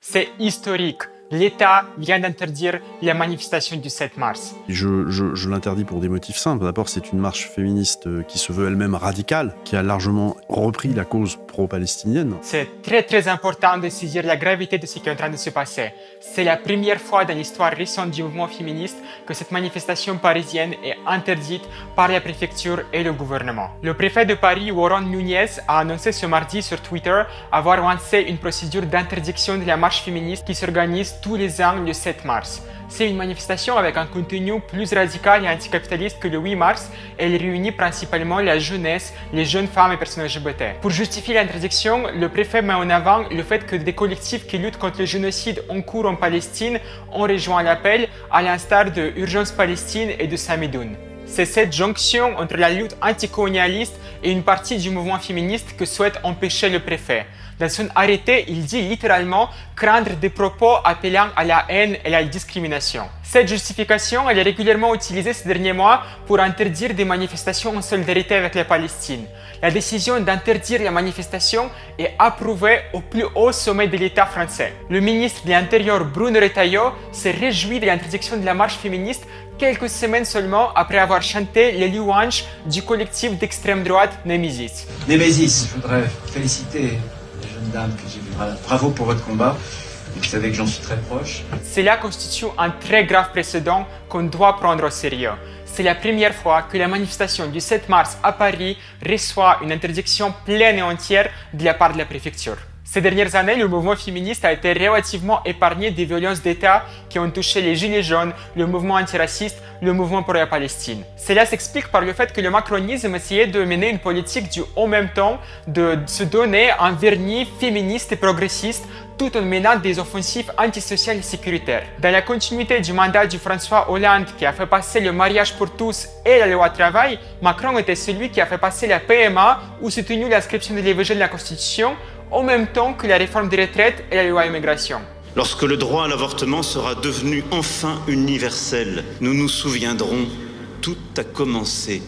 C'est historique. L'État vient d'interdire les manifestations du 7 mars. Je l'interdis pour des motifs simples. D'abord, c'est une marche féministe qui se veut elle-même radicale, qui a largement repris la cause pro-palestinienne. C'est très important de saisir la gravité de ce qui est en train de se passer. C'est la première fois dans l'histoire récente du mouvement féministe que cette manifestation parisienne est interdite par la préfecture et le gouvernement. Le préfet de Paris, Warren Nunez, a annoncé ce mardi sur Twitter avoir lancé une procédure d'interdiction de la marche féministe qui s'organise tous les ans le 7 mars. C'est une manifestation avec un contenu plus radical et anticapitaliste que le 8 mars. Elle réunit principalement la jeunesse, les jeunes femmes et personnes LGBT. Pour justifier l'interdiction, le préfet met en avant le fait que des collectifs qui luttent contre le génocide en cours en Palestine ont rejoint l'appel, à l'instar de Urgence Palestine et de Samidoun. C'est cette jonction entre la lutte anticolonialiste et une partie du mouvement féministe que souhaite empêcher le préfet. Dans son arrêté, il dit littéralement craindre des propos appelant à la haine et à la discrimination. Cette justification, elle est régulièrement utilisée ces derniers mois pour interdire des manifestations en solidarité avec la Palestine. La décision d'interdire les manifestations est approuvée au plus haut sommet de l'État français. Le ministre de l'Intérieur Bruno Retailleau s'est réjoui de l'interdiction de la marche féministe quelques semaines seulement après avoir chanté les louanges du collectif d'extrême droite Némésis. Némésis, je voudrais féliciter les jeunes dames que j'ai vues. Voilà. Bravo pour votre combat. Et vous savez que j'en suis très proche. Cela constitue un très grave précédent qu'on doit prendre au sérieux. C'est la première fois que la manifestation du 7 mars à Paris reçoit une interdiction pleine et entière de la part de la préfecture. Ces dernières années, le mouvement féministe a été relativement épargné des violences d'État qui ont touché les Gilets jaunes, le mouvement antiraciste, le mouvement pour la Palestine. Cela s'explique par le fait que le macronisme essayait de mener une politique du en même temps, de se donner un vernis féministe et progressiste tout en menant des offensives antisociales et sécuritaires. Dans la continuité du mandat de François Hollande qui a fait passer le mariage pour tous et la loi travail, Macron était celui qui a fait passer la PMA ou soutenu l'inscription de l'IVG de la Constitution en même temps que la réforme des retraites et la loi immigration. Lorsque le droit à l'avortement sera devenu enfin universel, nous nous souviendrons, tout a commencé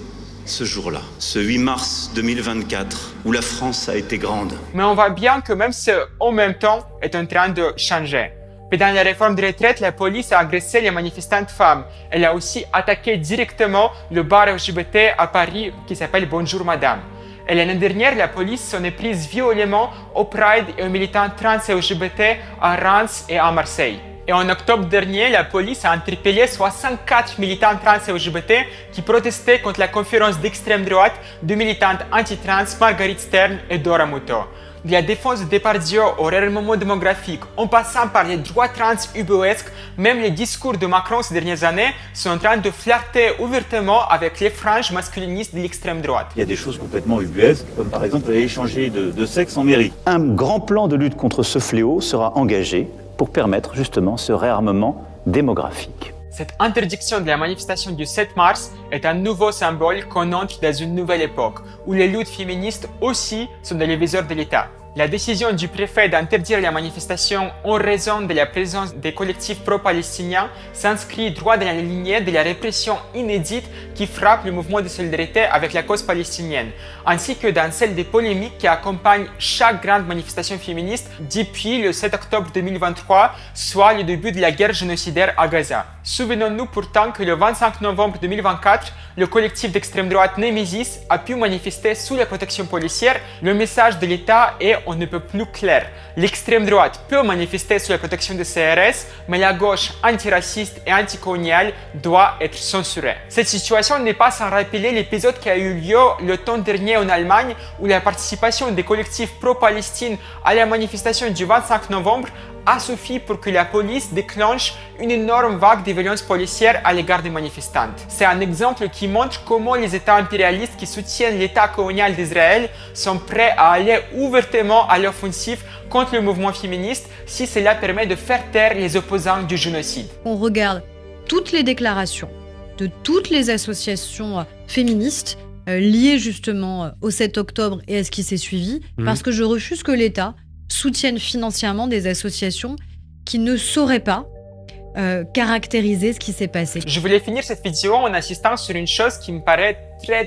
ce jour-là, ce 8 mars 2024, où la France a été grande. Mais on voit bien que même ce « en même temps » est en train de changer. Pendant la réforme des retraites, la police a agressé les manifestantes femmes. Elle a aussi attaqué directement le bar LGBT à Paris qui s'appelle Bonjour Madame. Et l'année dernière, la police s'en est prise violemment au Pride et aux militants trans et LGBT à Reims et à Marseille. Et en octobre dernier, la police a interpellé 64 militants trans et LGBT qui protestaient contre la conférence d'extrême droite de militantes anti-trans Marguerite Stern et Dora Muto. De la défense de Depardieu au réarmement démographique, en passant par les droits trans ubuesques, même les discours de Macron ces dernières années sont en train de flirter ouvertement avec les franges masculinistes de l'extrême droite. Il y a des choses complètement ubuesques, comme par exemple échanger de sexe en mairie. Un grand plan de lutte contre ce fléau sera engagé pour permettre justement ce réarmement démographique. Cette interdiction de la manifestation du 7 mars est un nouveau symbole qu'on entre dans une nouvelle époque, où les luttes féministes aussi sont dans les viseurs de l'État. La décision du préfet d'interdire la manifestation en raison de la présence des collectifs pro-palestiniens s'inscrit droit dans la lignée de la répression inédite qui frappe le mouvement de solidarité avec la cause palestinienne, ainsi que dans celle des polémiques qui accompagnent chaque grande manifestation féministe depuis le 7 octobre 2023, soit le début de la guerre génocidaire à Gaza. Souvenons-nous pourtant que le 25 novembre 2024, le collectif d'extrême droite Némésis a pu manifester sous la protection policière. Le message de l'État est on ne peut plus clair. L'extrême droite peut manifester sous la protection de CRS, mais la gauche antiraciste et anticoloniale doit être censurée. Cette situation n'est pas sans rappeler l'épisode qui a eu lieu le temps dernier en Allemagne, où la participation des collectifs pro-Palestine à la manifestation du 25 novembre a suffi pour que la police déclenche une énorme vague de violences policières à l'égard des manifestantes. C'est un exemple qui montre comment les États impérialistes qui soutiennent l'État colonial d'Israël sont prêts à aller ouvertement à l'offensive contre le mouvement féministe si cela permet de faire taire les opposants du génocide. On regarde toutes les déclarations de toutes les associations féministes liées justement au 7 octobre et à ce qui s'est suivi, parce que je refuse que l'État soutienne financièrement des associations qui ne sauraient pas caractériser ce qui s'est passé. Je voulais finir cette vidéo en insistant sur une chose qui me paraît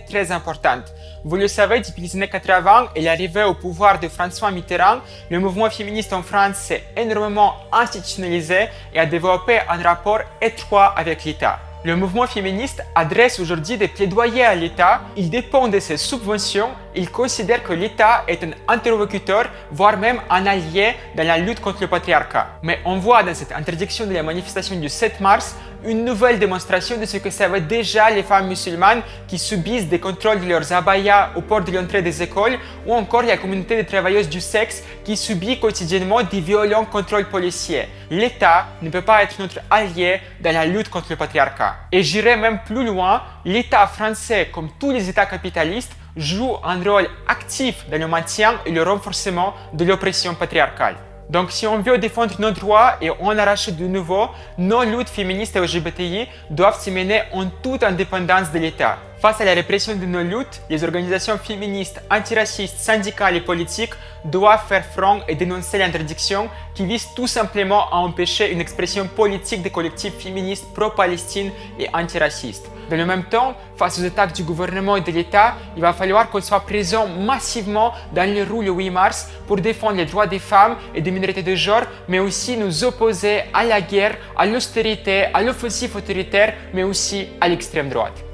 très importante. Vous le savez, depuis les années 80 et l'arrivée au pouvoir de François Mitterrand, le mouvement féministe en France s'est énormément institutionnalisé et a développé un rapport étroit avec l'État. Le mouvement féministe adresse aujourd'hui des plaidoyers à l'État, il dépend de ses subventions, il considère que l'État est un interlocuteur, voire même un allié dans la lutte contre le patriarcat. Mais on voit dans cette interdiction de la manifestation du 7 mars une nouvelle démonstration de ce que savaient déjà les femmes musulmanes qui subissent des contrôles de leurs abayas au port de l'entrée des écoles, ou encore la communauté des travailleuses du sexe qui subit quotidiennement des violents contrôles policiers. L'État ne peut pas être notre allié dans la lutte contre le patriarcat. Et j'irai même plus loin, l'État français, comme tous les États capitalistes, joue un rôle actif dans le maintien et le renforcement de l'oppression patriarcale. Donc si on veut défendre nos droits et en arracher de nouveau, nos luttes féministes et LGBTI doivent se mener en toute indépendance de l'État. Face à la répression de nos luttes, les organisations féministes, antiracistes, syndicales et politiques doivent faire front et dénoncer l'interdiction qui vise tout simplement à empêcher une expression politique des collectifs féministes pro-Palestine et antiracistes. Dans le même temps, face aux attaques du gouvernement et de l'État, il va falloir qu'on soit présent massivement dans les rues le 8 mars pour défendre les droits des femmes et des minorités de genre, mais aussi nous opposer à la guerre, à l'austérité, à l'offensive autoritaire, mais aussi à l'extrême droite.